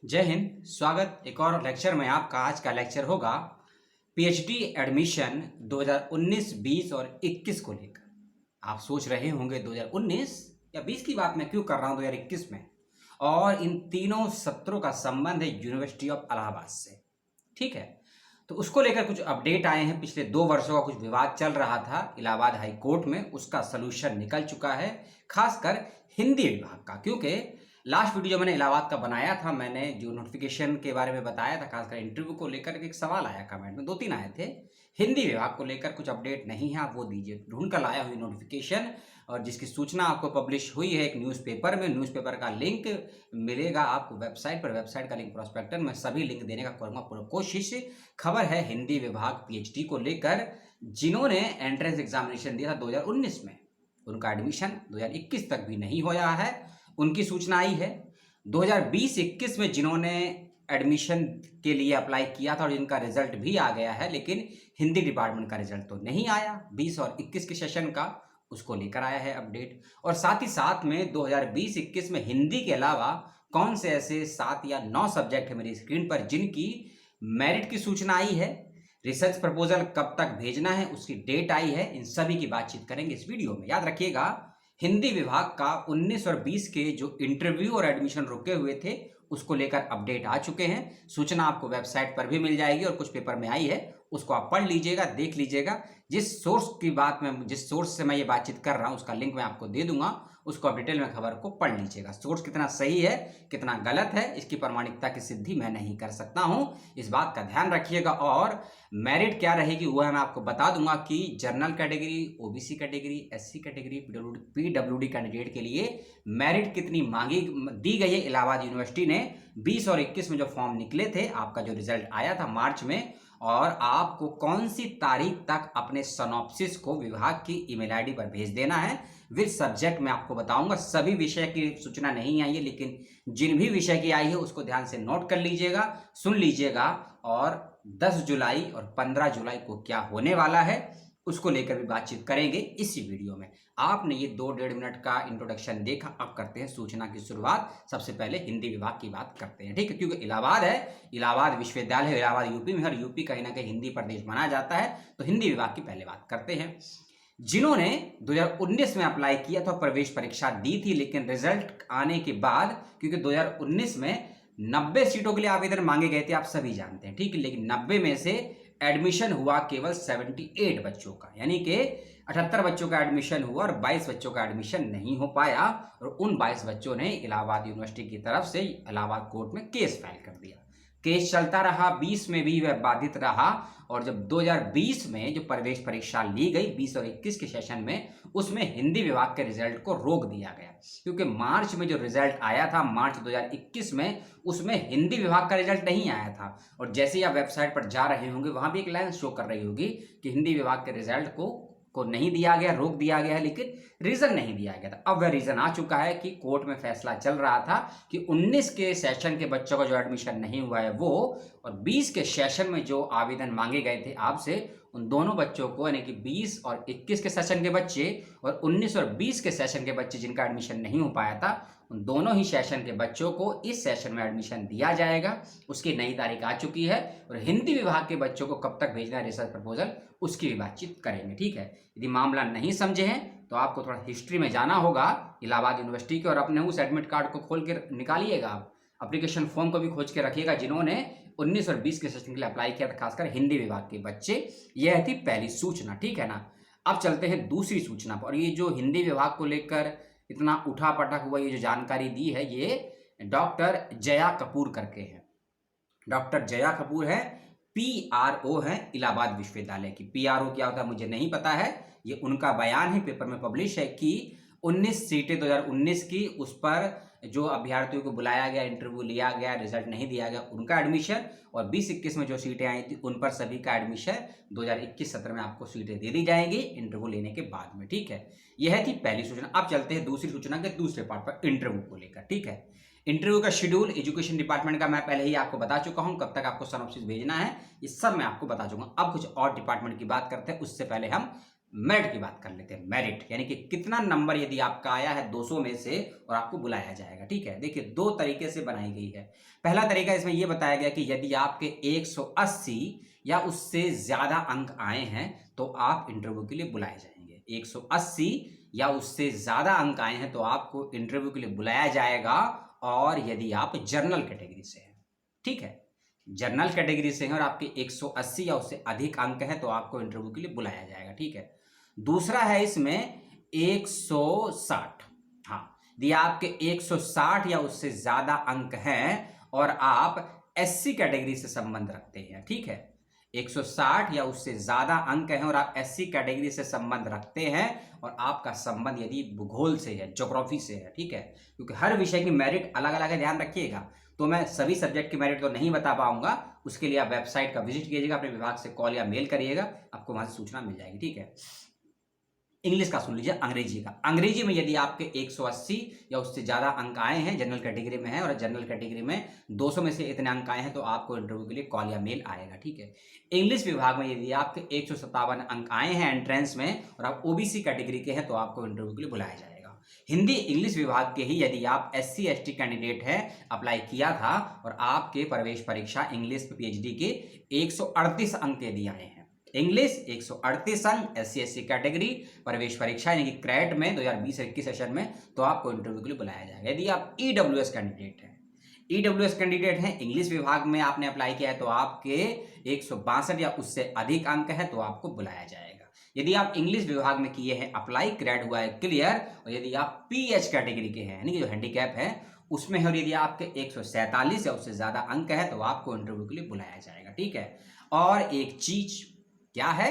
जय हिंद। स्वागत एक और लेक्चर में आपका। आज का लेक्चर होगा पीएचडी एडमिशन 2019, 20 और 21 को लेकर। आप सोच रहे होंगे 2019 या 20 की बात मैं क्यों कर रहा हूं 2021 में, और इन तीनों सत्रों का संबंध है यूनिवर्सिटी ऑफ इलाहाबाद से। ठीक है, तो उसको लेकर कुछ अपडेट आए हैं। पिछले 2 वर्षों का कुछ विवाद चल रहा था इलाहाबाद हाई कोर्ट में, उसका सलूशन निकल चुका है, खासकर हिंदी विभाग का। क्योंकि लास्ट वीडियो जो मैंने इलाहाबाद का बनाया था, मैंने जो नोटिफिकेशन के बारे में बताया था, खासकर इंटरव्यू को लेकर एक सवाल आया कमेंट में, 2-3 आए थे। हिंदी विभाग को लेकर कुछ अपडेट नहीं है, आप वो दीजिए। ढूंढ कर लाया हुई नोटिफिकेशन, और जिसकी सूचना आपको पब्लिश हुई है एक न्यूज़पेपर में। न्यूज़पेपर का लिंक मिलेगा आपको वेबसाइट पर, वेबसाइट का लिंक प्रोस्पेक्टर में सभी लिंक देने का करूँगा पूरा कोशिश। खबर है हिंदी विभाग पीएचडी को लेकर, जिन्होंने एंट्रेंस एग्जामिनेशन दिया था 2019 में, उनका एडमिशन 2021 तक भी नहीं होया है, उनकी सूचना आई है। 2020-21 में जिन्होंने एडमिशन के लिए अप्लाई किया था और जिनका रिजल्ट भी आ गया है, लेकिन हिंदी डिपार्टमेंट का रिजल्ट तो नहीं आया 20 और 21 के सेशन का, उसको लेकर आया है अपडेट। और साथ ही साथ में 2020-21 में हिंदी के अलावा कौन से ऐसे 7 या 9 सब्जेक्ट है मेरी स्क्रीन पर जिनकी मेरिट की सूचना आई है, रिसर्च प्रपोजल कब तक भेजना है उसकी डेट आई है, इन सभी की बातचीत करेंगे इस वीडियो में। याद रखिएगा, हिंदी विभाग का 19 और 20 के जो इंटरव्यू और एडमिशन रुके हुए थे उसको लेकर अपडेट आ चुके हैं। सूचना आपको वेबसाइट पर भी मिल जाएगी और कुछ पेपर में आई है, उसको आप पढ़ लीजिएगा, देख लीजिएगा। जिस सोर्स से मैं ये बातचीत कर रहा हूं उसका लिंक मैं आपको दे दूंगा, उसको आप डिटेल में खबर को पढ़ लीजिएगा। सोर्स कितना सही है कितना गलत है इसकी प्रामाणिकता की सिद्धि मैं नहीं कर सकता हूं, इस बात का ध्यान रखिएगा। और मेरिट क्या रहेगी वह मैं आपको बता दूंगा कि general category, OBC category, SC category, PWD candidate के लिए मेरिट कितनी मांगी दी गई है। इलाहाबाद यूनिवर्सिटी ने 20 और 21 में जो फॉर्म निकले थे, आपका जो रिजल्ट आया था मार्च में, और आपको कौन सी तारीख तक अपने सिनॉप्सिस को विभाग की ईमेल आईडी पर भेज देना है, विद सब्जेक्ट मैं आपको बताऊंगा। सभी विषय की सूचना नहीं आई है, लेकिन जिन भी विषय की आई है उसको ध्यान से नोट कर लीजिएगा, सुन लीजिएगा। और 10 जुलाई और 15 जुलाई को क्या होने वाला है उसको लेकर भी बातचीत करेंगे इसी वीडियो में। आपने ये 2-1.5 मिनट का इंट्रोडक्शन देखा, अब करते हैं सूचना की शुरुआत। सबसे पहले हिंदी विभाग की बात करते हैं, ठीक है, क्योंकि इलाहाबाद है, इलाहाबाद विश्वविद्यालय है, इलाहाबाद यूपी में, हर यूपी कहीं ना कहीं हिंदी प्रदेश माना जाता है, तो हिंदी विभाग की पहले बात करते हैं। जिन्होंने 2019 में अप्लाई किया था, प्रवेश परीक्षा दी थी, लेकिन रिजल्ट आने के बाद, क्योंकि 2019 में 90 सीटों के लिए आवेदन मांगे गए थे, आप सभी जानते हैं, ठीक है, लेकिन 90 में से एडमिशन हुआ केवल 78 बच्चों का, यानी कि 78 बच्चों का एडमिशन हुआ और 22 बच्चों का एडमिशन नहीं हो पाया। और उन 22 बच्चों ने इलाहाबाद यूनिवर्सिटी की तरफ से इलाहाबाद कोर्ट में केस फाइल कर दिया। केस चलता रहा, 20 में भी वह बाधित रहा, और जब 2020 में जो प्रवेश परीक्षा ली गई 20 और 21 के सेशन में, उसमें हिंदी विभाग के रिजल्ट को रोक दिया गया, क्योंकि मार्च में जो रिजल्ट आया था मार्च 2021 में, उसमें हिंदी विभाग का रिजल्ट नहीं आया था। और जैसे ही आप वेबसाइट पर जा रहे होंगे वहां भी एक लाइन शो कर रही होगी कि हिंदी विभाग के रिजल्ट को नहीं दिया गया, रोक दिया गया है, लेकिन रीजन नहीं दिया गया था। अब वह रीजन आ चुका है कि कोर्ट में फैसला चल रहा था कि 19 के सेशन के बच्चों का जो एडमिशन नहीं हुआ है वो, और 20 के सेशन में जो आवेदन मांगे गए थे आपसे, उन दोनों बच्चों को, यानी कि 20 और 21 के सेशन के बच्चे और 19 और 20 के सेशन के बच्चे जिनका एडमिशन नहीं हो पाया था, उन दोनों ही सेशन के बच्चों को इस सेशन में एडमिशन दिया जाएगा। उसकी नई तारीख आ चुकी है, और हिंदी विभाग के बच्चों को कब तक भेजना है रिसर्च प्रपोजल, उसकी भी बातचीत करेंगे, ठीक है। यदि मामला नहीं समझे हैं तो आपको थोड़ा हिस्ट्री में जाना होगा इलाहाबाद यूनिवर्सिटी के, और अपने उस एडमिट कार्ड को खोल के निकालिएगा, आप एप्लीकेशन फॉर्म को भी खोज के रखिएगा, जिन्होंने 19 और 20 के सेशन के लिए अप्लाई किया था, खासकर हिंदी विभाग के बच्चे। यह थी पहली सूचना, ठीक है ना। अब चलते हैं दूसरी सूचना पर। और ये जो हिंदी विभाग को लेकर इतना उठा पटक हुआ, ये जो जानकारी दी है, ये डॉक्टर जया कपूर करके हैं। डॉक्टर जया कपूर है, पीआरओ है इलाहाबाद विश्वविद्यालय की। पीआरओ क्या होता है मुझे नहीं पता है, ये उनका बयान है, पेपर में पब्लिश है कि 19 सीटें 2019 की, उस पर जो अभ्यर्थियों को बुलाया गया, इंटरव्यू लिया गया, रिजल्ट नहीं दिया गया, उनका एडमिशन, और 20-21 में जो सीटें आई थी उन पर सभी का एडमिशन 2021 सत्र में आपको सीटें दे दी जाएंगी इंटरव्यू लेने के बाद में, ठीक है। यह थी पहली सूचना। अब चलते हैं दूसरी सूचना के दूसरे पार्ट पर, इंटरव्यू को लेकर, ठीक है। इंटरव्यू का शेड्यूल एजुकेशन डिपार्टमेंट का मैं पहले ही आपको बता चुका हूं, कब तक आपको सिनॉप्सिस भेजना है ये सब मैं आपको बता चुका हूं। अब कुछ और डिपार्टमेंट की बात करते हैं, उससे पहले हम मेरिट की बात कर लेते हैं। मेरिट यानी कि कितना नंबर यदि आपका आया है 200 में से और आपको बुलाया जाएगा। ठीक है, देखिए दो तरीके से बनाई गई है। पहला तरीका इसमें यह बताया गया कि यदि आपके 180 या उससे ज्यादा अंक आए हैं तो आप इंटरव्यू के लिए बुलाए जाएंगे। 180 या उससे ज्यादा अंक आए हैं तो आपको इंटरव्यू के लिए बुलाया जाएगा। और यदि आप जनरल कैटेगरी से हैं, ठीक है, जनरल कैटेगरी से हैं और आपके 180 या उससे अधिक अंक हैं तो आपको इंटरव्यू के लिए बुलाया जाएगा। ठीक है, दूसरा है इसमें 160। हाँ, यदि आपके 160 या उससे ज्यादा अंक हैं और आप एससी कैटेगरी से संबंध रखते हैं। ठीक है, 160 या उससे ज्यादा अंक हैं और आप एससी कैटेगरी से संबंध रखते हैं और आपका संबंध यदि भूगोल से है, ज्योग्राफी से है। ठीक है, क्योंकि हर विषय की मेरिट अलग अलग है, ध्यान रखिएगा। तो मैं सभी सब्जेक्ट की मेरिट तो नहीं बता पाऊंगा, उसके लिए आप वेबसाइट का विजिट कीजिएगा, अपने विभाग से कॉल या मेल करिएगा, आपको वहां से सूचना मिल जाएगी। ठीक है, इंग्लिश का सुन लीजिए, अंग्रेजी का। अंग्रेजी में यदि आपके 180 या उससे ज्यादा अंक आए हैं, जनरल कैटेगरी में है और जनरल कैटेगरी में 200 में से इतने अंक आए हैं तो आपको इंटरव्यू के लिए कॉल या मेल आएगा। ठीक है, इंग्लिश विभाग में यदि आपके 157 अंक आए हैं एंट्रेंस में और आप ओबीसी कैटेगरी के हैं तो आपको इंटरव्यू के लिए बुलाया जाएगा। हिंदी इंग्लिश विभाग के ही यदि आप SC ST कैंडिडेट है, अप्लाई किया था और आपके प्रवेश परीक्षा इंग्लिश PhD के 138 अंक यदि आए हैं, इंग्लिश 138 अंक, SC ST कैटेगरी प्रवेश परीक्षा यानी कि क्रेट में 2020-21 सेशन में, तो आपको इंटरव्यू के लिए बुलाया जाएगा। यदि आप EWS कैंडिडेट हैं, EWS कैंडिडेट हैं, इंग्लिश विभाग में आपने अप्लाई किया है तो आपके 162 या उससे अधिक अंक है तो आपको बुलाया जाएगा। यदि आप इंग्लिश विभाग में किए हैं अप्लाई, क्रेट हुआ है क्लियर, और यदि आप PH कैटेगरी के हैं यानी कि जो हैंडीकैप है उसमें है और यदि आपके 147 या उससे ज्यादा अंक है तो आपको इंटरव्यू के लिए बुलाया जाएगा। ठीक है, और एक चीज क्या है,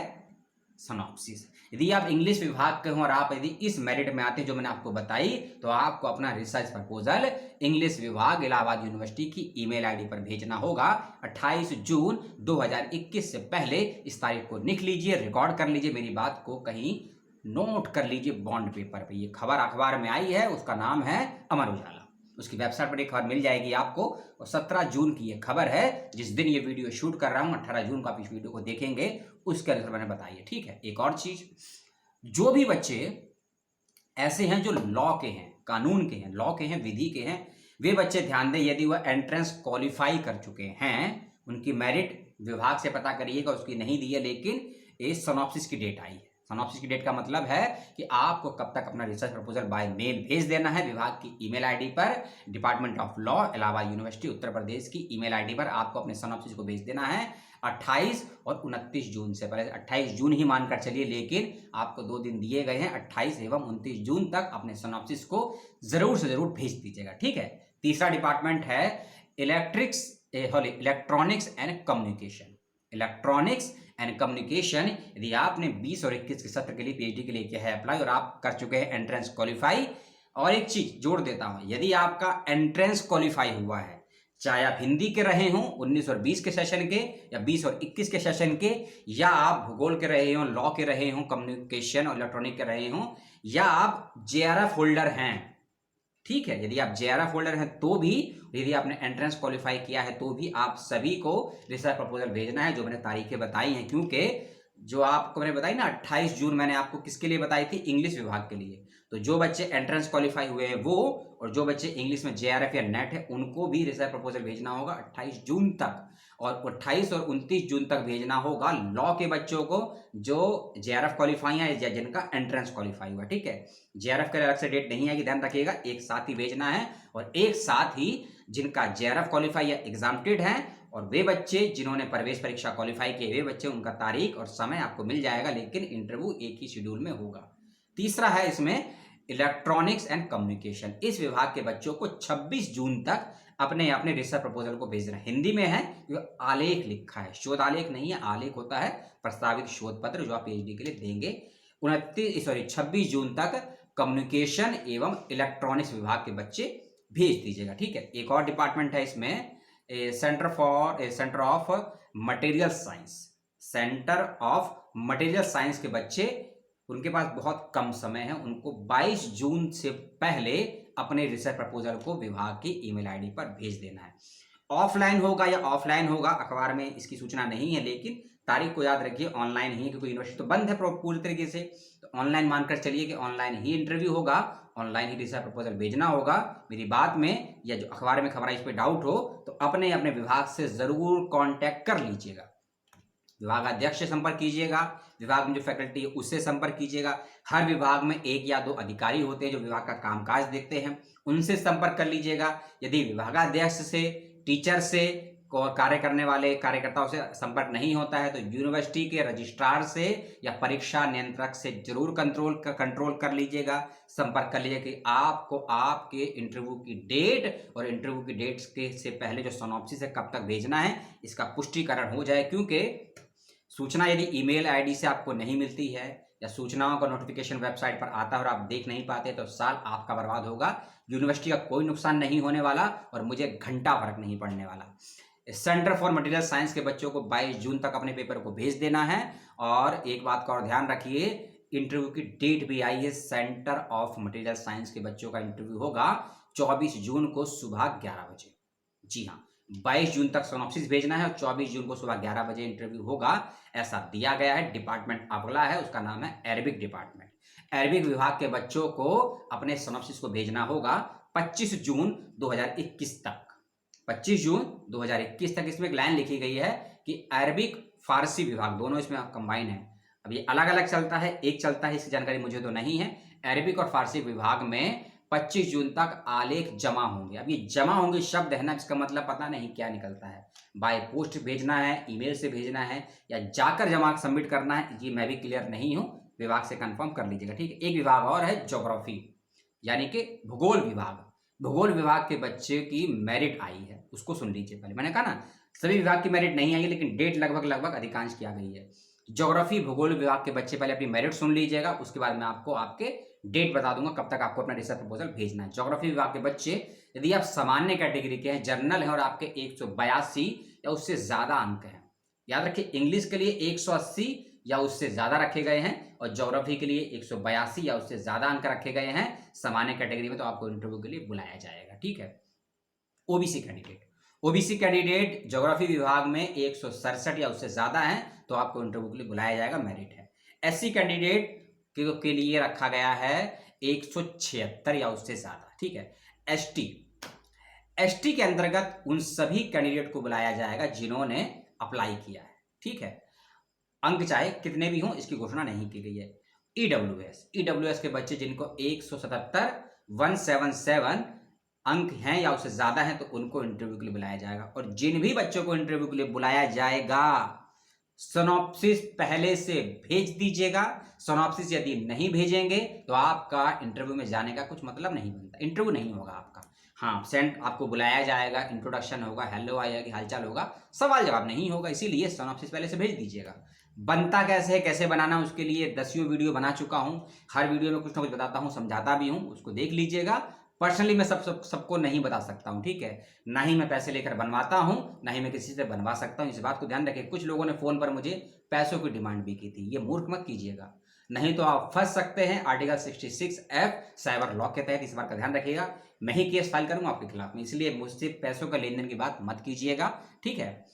सिनॉप्सिस। यदि आप इंग्लिश विभाग के हो और आप यदि इस मेरिट में आते हैं जो मैंने आपको बताई तो आपको अपना रिसर्च प्रपोजल इंग्लिश विभाग इलाहाबाद यूनिवर्सिटी की ईमेल आईडी पर भेजना होगा। 28 जून 2021 से पहले इस तारीख को लिख लीजिए, रिकॉर्ड कर लीजिए, मेरी बात को कहीं नोट कर लीजिए बॉन्ड पेपर पे। ये खबर अखबार में आई है, उसका नाम है अमर उजाला, उसकी वेबसाइट पर एक खबर मिल जाएगी आपको। और 17 जून की ये खबर है, जिस दिन ये वीडियो शूट कर रहा हूं 18 जून को आप इस वीडियो को देखेंगे, उसके अनुसार मैंने बताई है। ठीक है, एक और चीज, जो भी बच्चे ऐसे हैं जो लॉ के हैं, कानून के हैं, लॉ के हैं, विधि के हैं, वे बच्चे ध्यान दें, यदि वह एंट्रेंस क्वालिफाई कर चुके हैं, उनकी मेरिट विभाग से पता करिएगा, उसकी नहीं दी है लेकिन ये सिनॉप्सिस की डेट आई है। सिनॉप्सिस की डेट का मतलब है कि आपको कब तक अपना रिसर्च प्रपोजल बाय मेल भेज देना है विभाग की ईमेल आईडी पर, department of law Allahabad university Uttar Pradesh की ईमेल आईडी पर आपको अपने सिनॉप्सिस को भेज देना है 28 और 29 जून से। पहले 28 जून ही मानकर चलिए, लेकिन आपको 2 दिन दिए गए हैं, 28 एवं 29 जून तक अपने सिनॉप्सिस को जरूर से जरूर भेज दीजिएगा। ठीक है, तीसरा डिपार्टमेंट है electronics and communication. Electronics and communication, यदि आपने 20 और 21 के सत्र के लिए PhD के लिए किया है अप्लाई और आप कर चुके हैं एंट्रेंस क्वालिफाई, और एक चीज जोड़ देता हूं, यदि आपका एंट्रेंस क्वालिफाई हुआ है, चाहे आप हिंदी के रहे हों 19 और 20 के सेशन के, या 20 और 21 के सेशन के, या आप भूगोल के रहे हों, लॉ के रहे हों, कम्युनिकेशन और इलेक्ट्रॉनिक के रहे हों, या आप JRF होल्डर हैं। ठीक है, यदि आप JRF होल्डर हैं तो भी, यदि आपने एंट्रेंस क्वालिफाई किया है तो भी आप सभी को रिसर्च प्रपोजल भेजना है, जो मैंने तारीखें बताई हैं। क्योंकि जो आपको मैंने बताई ना 28 जून मैंने आपको किसके लिए बताई थी, इंग्लिश विभाग के लिए। तो जो बच्चे एंट्रेंस क्वालिफाई हुए हैं वो, और जो बच्चे इंग्लिश में JRF या नेट है उनको भी रिसर्च प्रपोजल भेजना होगा 28 जून तक, और 28 और 29 जून तक भेजना होगा लॉ के बच्चों को जो JRF क्वालिफाई है या जिनका एंट्रेंस क्वालिफाई हुआ। ठीक है, JRF के अलग से डेट नहीं आएगी, ध्यान रखिएगा, एक साथ ही भेजना है। और एक साथ ही जिनका JRF क्वालिफाई या एग्जाम्प्टेड है और वे बच्चे जिन्होंने प्रवेश परीक्षा क्वालिफाई किए, वे बच्चे, उनका तारीख और समय आपको मिल जाएगा, लेकिन इंटरव्यू एक ही शेड्यूल में होगा। तीसरा है इसमें इलेक्ट्रॉनिक्स एंड कम्युनिकेशन। इस विभाग के बच्चों को 26 जून तक अपने अपने रिसर्च प्रपोजल को भेजना है। हिंदी में है, आलेख लिखा है, शोध आलेख नहीं है, आलेख होता है प्रस्तावित शोध पत्र जो आप PhD के लिए देंगे। 26 जून तक कम्युनिकेशन एवं इलेक्ट्रॉनिक्स विभाग के बच्चे भेज दीजिएगा। ठीक है, एक और डिपार्टमेंट है इसमें, centre of material science. Centre of material science के बच्चे, उनके पास बहुत कम समय है, उनको 22 जून से पहले अपने रिसर्च प्रपोजल को विभाग की ईमेल आईडी पर भेज देना है। ऑफलाइन होगा या ऑफलाइन होगा अखबार में इसकी सूचना नहीं है, लेकिन तारीख को याद रखिए ऑनलाइन ही है, क्योंकि यूनिवर्सिटी तो बंद है पूरी तरीके से। तो ऑनलाइन मानकर चलिए कि ऑनलाइन ही इंटरव्यू होगा, ऑनलाइन ही रिसर्च प्रपोजल भेजना होगा। मेरी बात में या जो अखबार में खबर आई इस पर डाउट हो तो अपने अपने विभाग से जरूर कांटेक्ट कर लीजिएगा। विभागाध्यक्ष से संपर्क कीजिएगा, विभाग में जो फैकल्टी है उससे संपर्क कीजिएगा। हर विभाग में 1 या 2 अधिकारी होते हैं जो विभाग का कामकाज देखते हैं, उनसे संपर्क कर लीजिएगा। यदि विभागाध्यक्ष से, टीचर से और कार्य करने वाले कार्यकर्ताओं से संपर्क नहीं होता है तो यूनिवर्सिटी के रजिस्ट्रार से या परीक्षा नियंत्रक से जरूर कंट्रोल कर लीजिएगा, संपर्क कर लीजिएगा कि आपको आपके इंटरव्यू की डेट और इंटरव्यू की डेट से पहले जो सिनॉप्सिस है कब तक भेजना है इसका पुष्टिकरण हो जाए। क्योंकि सूचना यदि ईमेल आईडी से आपको नहीं मिलती है या सूचनाओं का नोटिफिकेशन वेबसाइट पर आता है और आप देख नहीं पाते तो साल आपका बर्बाद होगा। यूनिवर्सिटी का कोई नुकसान नहीं होने वाला और मुझे घंटा फर्क नहीं पड़ने वाला। सेंटर फॉर मटेरियल साइंस के बच्चों को 22 जून तक अपने पेपर को भेज देना है। और एक बात का और ध्यान रखिए, इंटरव्यू की डेट भी आई है। सेंटर ऑफ मटेरियल साइंस के बच्चों का इंटरव्यू होगा 24 जून को सुबह 11 बजे। जी हाँ, 22 जून तक सिनॉप्सिस भेजना है और 24 जून को सुबह 11 बजे इंटरव्यू होगा, ऐसा दिया गया है। डिपार्टमेंट अगला है, उसका नाम है अरबिक डिपार्टमेंट। अरबिक विभाग के बच्चों को अपने सिनॉप्सिस को भेजना होगा 25 जून 2021 तक। 25 जून 2021 तक। इसमें एक लाइन लिखी गई है कि अरबिक फारसी विभाग, दोनों इसमें कंबाइन है। अब ये अलग अलग चलता है, एक चलता है, इसकी जानकारी मुझे तो नहीं है। अरबिक और फारसी विभाग में 25 जून तक आलेख जमा होंगे। अब ये जमा होंगे शब्द है ना, इसका मतलब पता नहीं क्या निकलता है। बाय पोस्ट भेजना है, ईमेल से भेजना है या जाकर जमा सबमिट करना है, ये मैं भी क्लियर नहीं हूं, विभाग से कंफर्म कर लीजिएगा। ठीक है। एक विभाग और है ज्योग्राफी, यानी कि भूगोल विभाग। भूगोल विभाग के बच्चे की मेरिट आई है, उसको सुन लीजिए। पहले मैंने कहा ना सभी विभाग की मेरिट नहीं आई है, लेकिन डेट लगभग अधिकांश की आ गई है। ज्योग्राफी भूगोल विभाग के बच्चे पहले अपनी मेरिट सुन लीजिएगा, उसके बाद मैं आपको आपके डेट बता दूंगा कब तक आपको अपना रिसर्च प्रपोजल भेजना है। ज्योग्राफी विभाग के बच्चे यदि आप सामान्य कैटेगरी के हैं, जनरल हैं और आपके 182 या उससे ज्यादा अंक हैं, याद रखिए इंग्लिश के लिए 180 या उससे ज्यादा रखे गए हैं और ज्योग्राफी के लिए 182 या उससे ज्यादा अंक रखे गए हैं सामान्य कैटेगरी में, तो आपको इंटरव्यू के लिए बुलाया जाएगा। ठीक है। ओबीसी कैंडिडेट ज्योग्राफी विभाग में 167 या उससे ज्यादा है तो आपको इंटरव्यू के लिए बुलाया जाएगा, मेरिट है। एससी कैंडिडेट के लिए रखा गया है 176 या उससे ज्यादा। ठीक है। एसटी के अंतर्गत उन सभी कैंडिडेट को बुलाया जाएगा जिन्होंने अप्लाई किया है। ठीक है। अंक चाहे कितने भी हों, इसकी घोषणा नहीं की गई है। ईडब्ल्यूएस के बच्चे जिनको 177 अंक हैं या उससे ज्यादा हैं तो उनको इंटरव्यू के लिए बुलाया जाएगा। और जिन भी बच्चों को इंटरव्यू के लिए बुलाया जाएगा सिनॉप्सिस पहले से भेज दीजिएगा। सिनॉप्सिस यदि नहीं भेजेंगे तो आपका इंटरव्यू में जाने का कुछ मतलब नहीं बनता, इंटरव्यू नहीं होगा आपका। हाँ, आपको बुलाया जाएगा, इंट्रोडक्शन होगा, हेलो आएगी, हालचाल होगा, सवाल जवाब नहीं होगा, इसीलिए सिनॉप्सिस पहले से भेज दीजिएगा। बनता कैसे है, कैसे बनाना, उसके लिए 10 वीडियो बना चुका हूं। हर वीडियो में कुछ ना कुछ बताता हूं, समझाता भी हूं, उसको देख लीजिएगा। पर्सनली मैं सबको नहीं बता सकता हूं। ठीक है। ना ही मैं पैसे लेकर बनवाता हूं, ना ही मैं किसी से बनवा सकता हूं, इस बात को ध्यान रखिए। कुछ लोगों ने फोन पर मुझे पैसों की डिमांड भी की थी, ये मूर्ख मत कीजिएगा, नहीं तो आप फंस सकते हैं आर्टिकल 66F साइबर लॉ के तहत। इस बात का ध्यान रखिएगा, मैं ही केस फाइल करूंगा आपके खिलाफ में, इसलिए मुझसे पैसों का लेन देन की बात मत कीजिएगा। ठीक है।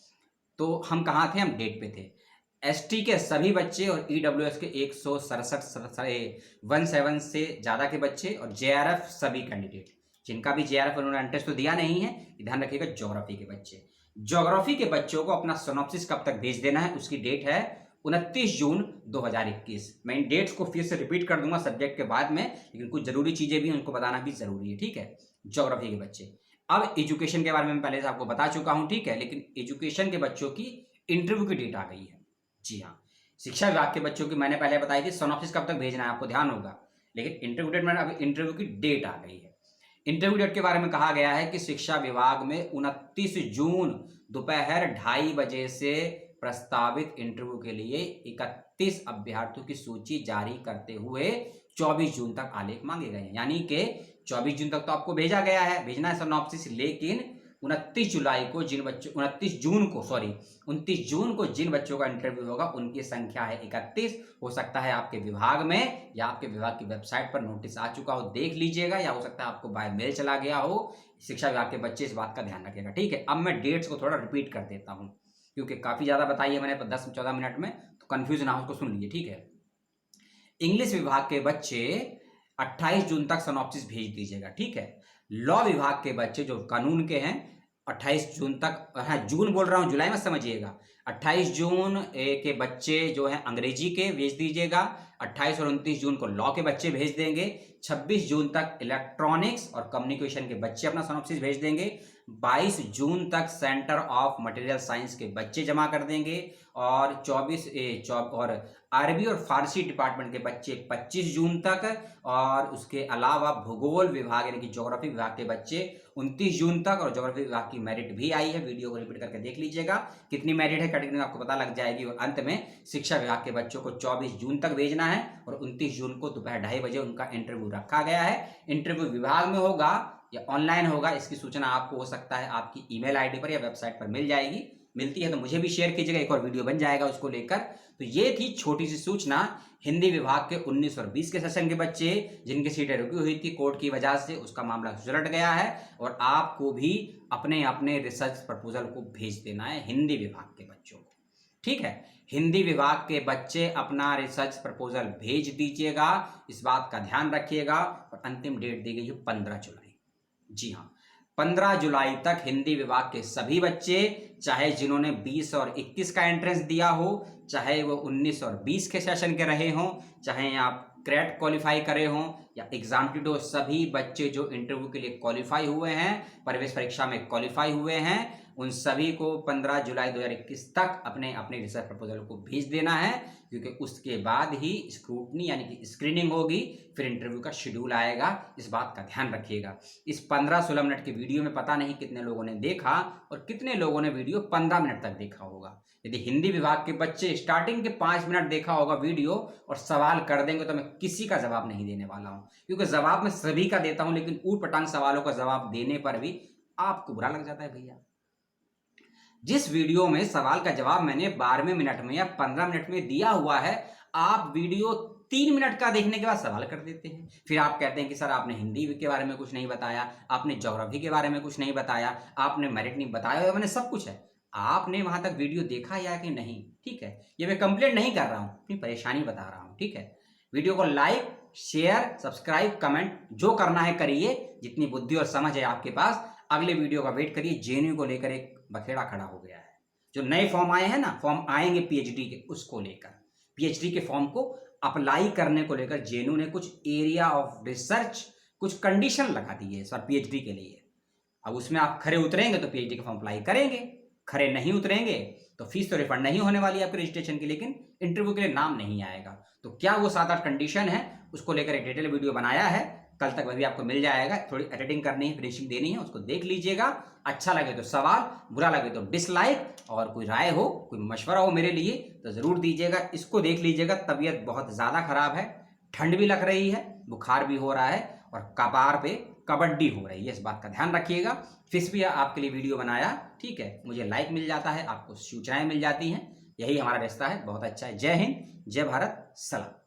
तो हम कहाँ थे, हम डेट पे थे। एसटी के सभी बच्चे और ईडब्ल्यूएस के 117 से ज्यादा के बच्चे और जेआरएफ सभी कैंडिडेट, जिनका भी जेआरएफ उन्होंने टेस्ट तो दिया नहीं है, ध्यान रखिएगा। ज्योग्राफी के बच्चे, ज्योग्राफी के बच्चों को अपना सिनॉप्सिस कब तक भेज देना है, उसकी डेट है 29 जून 2021। मैं इन डेट्स को फिर से रिपीट कर दूंगा सब्जेक्ट के बाद में, लेकिन कुछ जरूरी चीजें भी उनको बताना भी जरूरी है। ठीक है। ज्योग्राफी के बच्चे। अब एजुकेशन के बारे में पहले से आपको बता चुका हूं। ठीक है। लेकिन एजुकेशन के बच्चों की इंटरव्यू की डेट आ गई है। जी हाँ, शिक्षा विभाग के बच्चों की मैंने पहले बताई थी सिनॉप्सिस कब तक भेजना है, आपको ध्यान होगा, लेकिन इंटरव्यू डेट मैंने अब इंटरव्यू की डेट आ गई है। इंटरव्यू डेट के बारे में कहा गया है कि शिक्षा विभाग में 29 जून दोपहर 2:30 बजे से प्रस्तावित इंटरव्यू के लिए 31 अभ्यर्थियों की सूची जारी करते हुए 24 जून तक आलेख मांगे गए हैं। यानी कि 24 जून तक तो आपको भेजा गया है, भेजना है सिनॉप्सिस, लेकिन 29 जून को जिन बच्चों का इंटरव्यू होगा उनकी संख्या है 31। हो सकता है आपके विभाग में या आपके विभाग की वेबसाइट पर नोटिस आ चुका हो, देख लीजिएगा, या हो सकता है आपको बाय मेल चला गया हो, शिक्षा विभाग के बच्चे इस बात का ध्यान रखेगा, ठीक है। अब मैं डेट्स को थोड़ा रिपीट कर देता हूँ, क्योंकि काफ़ी ज़्यादा बताई है मैंने 10-14 मिनट में, तो कन्फ्यूज ना हो, उसको सुन लीजिए, ठीक है। इंग्लिश विभाग के बच्चे 28 जून तक सिनॉप्सिस भेज दीजिएगा, ठीक है। लॉ विभाग के बच्चे जो कानून के हैं 28 जून तक, हाँ जून बोल रहा हूँ, जुलाई में समझिएगा, 28 जून के बच्चे जो हैं अंग्रेजी के भेज दीजिएगा, 28 और 29 जून को लॉ के बच्चे भेज देंगे, 26 जून तक इलेक्ट्रॉनिक्स और कम्युनिकेशन के बच्चे अपना सिनॉप्सिस भेज देंगे, 22 जून तक सेंटर ऑफ मटेरियल साइंस के बच्चे जमा कर देंगे, और 24 और अरबी और फारसी डिपार्टमेंट के बच्चे 25 जून तक, और उसके अलावा भूगोल विभाग यानी कि ज्योग्राफी विभाग के बच्चे 29 जून तक। और ज्योग्राफी विभाग की मेरिट भी आई है, वीडियो को रिपीट करके देख लीजिएगा कितनी मेरिट है कैटेगरी में, आपको पता लग जाएगी। और अंत में शिक्षा विभाग के बच्चों को 24 जून तक भेजना है, और 29 जून को दोपहर 2:30 बजे उनका इंटरव्यू रखा गया है। इंटरव्यू विभाग में होगा या ऑनलाइन होगा, इसकी सूचना आपको हो सकता है आपकी ईमेल आईडी पर या वेबसाइट पर मिल जाएगी, मिलती है तो मुझे भी शेयर कीजिएगा, एक और वीडियो बन जाएगा उसको लेकर। तो ये थी छोटी सी सूचना हिंदी विभाग के 19 और 20 के सेशन के बच्चे जिनकी सीटें रुकी हुई थी कोर्ट की वजह से, उसका मामला सुलझ गया है, और आपको भी अपने अपने रिसर्च प्रपोजल को भेज देना है हिंदी विभाग के बच्चों को, ठीक है। हिंदी विभाग के बच्चे अपना रिसर्च प्रपोजल भेज दीजिएगा, इस बात का ध्यान रखिएगा। और अंतिम डेट दी गई है 15 जुलाई, जी हाँ 15 जुलाई तक हिंदी विभाग के सभी बच्चे, चाहे जिन्होंने 20 और 21 का एंट्रेंस दिया हो, चाहे वो 19 और 20 के सेशन के रहे हों, चाहे आप क्रेट क्वालिफाई करे हों या एग्जाम टीटो, सभी बच्चे जो इंटरव्यू के लिए क्वालिफाई हुए हैं, प्रवेश परीक्षा में क्वालिफाई हुए हैं, उन सभी को 15 जुलाई 2021 तक अपने अपने रिसर्च प्रपोजल को भेज देना है, क्योंकि उसके बाद ही स्क्रूटनी यानी कि स्क्रीनिंग होगी, फिर इंटरव्यू का शेड्यूल आएगा, इस बात का ध्यान रखिएगा। इस 15-16 मिनट की वीडियो में पता नहीं कितने लोगों ने देखा और कितने लोगों ने वीडियो 15 मिनट तक देखा होगा। यदि हिंदी विभाग के बच्चे स्टार्टिंग के 5 मिनट देखा होगा वीडियो और सवाल कर देंगे तो मैं किसी का जवाब नहीं देने वाला हूं, क्योंकि जवाब मैं सभी का देता हूं, लेकिन ऊट पटांग सवालों का जवाब देने पर भी आपको बुरा लग जाता है भैया। जिस वीडियो में सवाल का जवाब मैंने 12वें मिनट में या 15 मिनट में दिया हुआ है, आप वीडियो 3 मिनट का देखने के बाद सवाल कर देते हैं। फिर आप कहते हैं कि सर आपने हिंदी के बारे में कुछ नहीं बताया, आपने ज्योग्राफी के बारे में कुछ नहीं बताया, आपने मेरिट नहीं बताया, मैंने सब कुछ है, आपने वहां तक वीडियो देखा या कि नहीं, ठीक है। ये मैं कंप्लेंट नहीं कर रहा हूं, अपनी परेशानी बता रहा हूं, ठीक है। वीडियो को लाइक, शेयर, सब्सक्राइब, कमेंट जो करना है करिए, जितनी बुद्धि और समझ है आपके पास। अगले वीडियो का वेट करिए, जेएनयू को लेकर एक बखेड़ा खड़ा हो गया है, जो नए फॉर्म आए हैं ना, फॉर्म आएंगे पीएचडी के, उसको लेकर पीएचडी के फॉर्म को अप्लाई करने को लेकर जेएनयू ने कुछ एरिया ऑफ रिसर्च, कुछ कंडीशन लगा दी है सर पीएचडी के लिए। अब उसमें आप खरे उतरेंगे तो पीएचडी का फॉर्म अप्लाई करेंगे, खरे नहीं उतरेंगे तो फीस तो रिफंड नहीं होने वाली है आपके रजिस्ट्रेशन की, लेकिन इंटरव्यू के लिए नाम नहीं आएगा। तो क्या वो 7-8 कंडीशन है, उसको लेकर एक डिटेल वीडियो बनाया है, कल तक वह भी आपको मिल जाएगा। थोड़ी एडिटिंग करनी है, फिनिशिंग देनी है, उसको देख लीजिएगा। अच्छा लगे तो सवाल, बुरा लगे तो डिसलाइक, और कोई राय हो, कोई मशवरा हो मेरे लिए तो ज़रूर दीजिएगा। इसको देख लीजिएगा। तबीयत बहुत ज़्यादा खराब है, ठंड भी लग रही है, बुखार भी हो रहा है, और कपार पे कबड्डी हो रही है, इस बात का ध्यान रखिएगा। फिर भी आपके लिए वीडियो बनाया, ठीक है, मुझे लाइक मिल जाता है, आपको सूचनाएं मिल जाती हैं, यही हमारा रिश्ता है, बहुत अच्छा है। जय हिंद, जय भारत, सलाम।